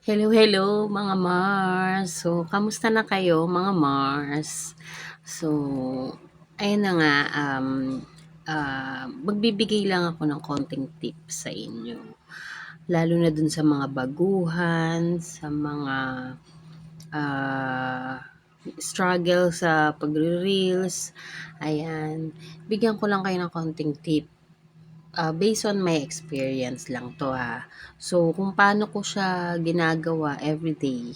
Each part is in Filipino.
Hello, hello mga Mars. So, kamusta na kayo mga Mars? So, ayun na nga, magbibigay lang ako ng konting tips sa inyo. Lalo na dun sa mga baguhan, sa mga ah, struggle sa pagre-reels. Ayan, bigyan ko lang kayo ng konting tip. Based on my experience lang to ha. So, kung paano ko siya ginagawa everyday,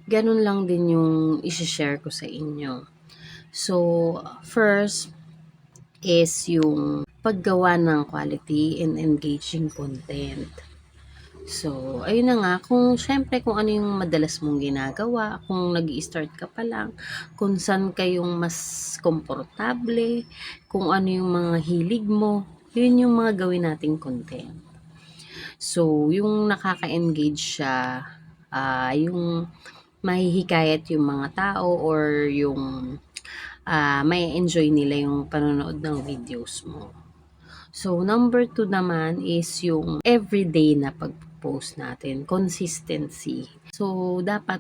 ganun lang din yung isi-share ko sa inyo. So, first is yung paggawa ng quality and engaging content. So, ayun na nga, kung syempre kung ano yung madalas mong ginagawa, kung nag start ka pa lang, kung saan kayong mas komportable, kung ano yung mga hilig mo, yun yung mga gawin nating content. So, yung nakaka-engage siya, yung mahihikayat yung mga tao or yung may enjoy nila yung panonood ng videos mo. So, number 2 naman is yung everyday na pag-post natin, consistency. So, dapat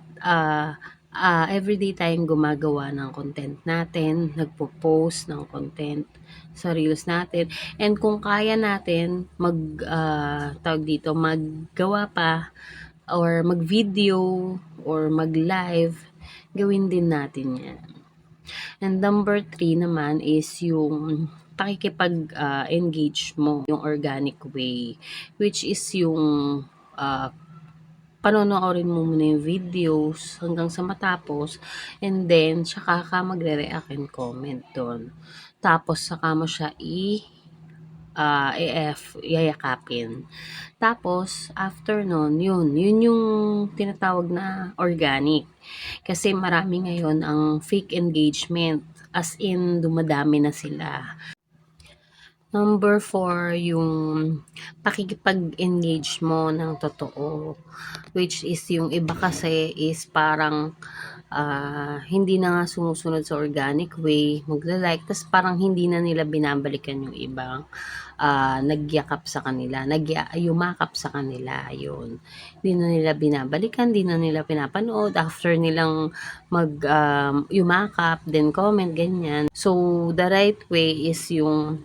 everyday tayong gumagawa ng content natin, nagpo-post ng content sa reels natin. And kung kaya natin tawag dito, maggawa pa or mag-video or mag-live, gawin din natin yan. And number 3 naman is yung pakikipag-engage mo, yung organic way, which is yung panonoorin mo muna yung videos hanggang sa matapos, and then saka ka magre-react and comment doon. Tapos saka mo siya yayakapin. Tapos, after nun, yun yung tinatawag na organic. Kasi marami ngayon ang fake engagement, as in dumadami na sila. Number 4, yung pakikipag-engage mo ng totoo. Which is yung iba kasi is parang hindi na nga sumusunod sa organic way, magla-like, tas parang hindi na nila binabalikan yung ibang nagyakap sa kanila, yumakap sa kanila, yun. Hindi na nila binabalikan, hindi na nila pinapanood, after nilang yumakap, then comment, ganyan. So, the right way is yung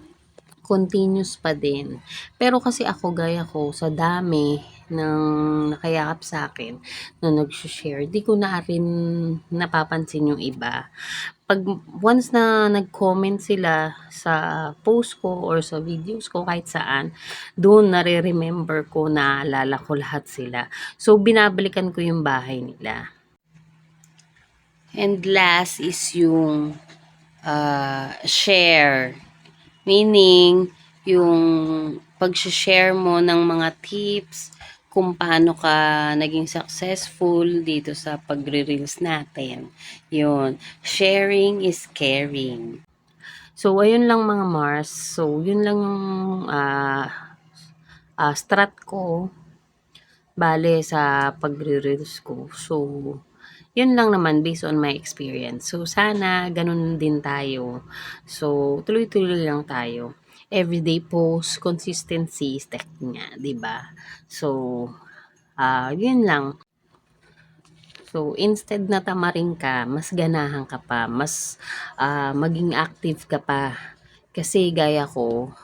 continuous pa din. Pero kasi ako, gaya ko, sa dami ng nakayakap sa akin na nag-share, di ko na rin napapansin yung iba. Pag once na nag-comment sila sa post ko or sa videos ko, kahit saan, doon nare-remember ko, naalala ko lahat sila. So, binabalikan ko yung bahay nila. And last is yung share. Meaning, yung pag-share mo ng mga tips kung paano ka naging successful dito sa pagre-reels natin. Yun. Sharing is caring. So, ayun lang mga Mars. So, yun lang yung strat ko bale sa pagre-reels ko. So, yun lang naman based on my experience. So, sana ganun din tayo. So, tuloy-tuloy lang tayo. Everyday post, consistency is the key nga, 'di ba? So, yun lang. So, instead na tamarin ka, mas ganahan ka pa, mas maging active ka pa. Kasi gaya ko,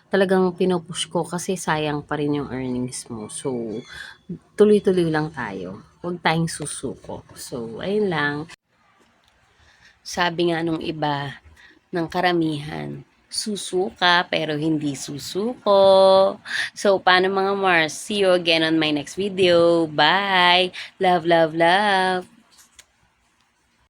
talagang pinupush ko kasi sayang pa rin yung earnings mo. So, tuloy-tuloy lang tayo. Huwag tayong susuko. So, ayun lang. Sabi nga nung iba, ng karamihan, susuka pero hindi susuko. So, paano mga Mars? See you again on my next video. Bye! Love, love, love!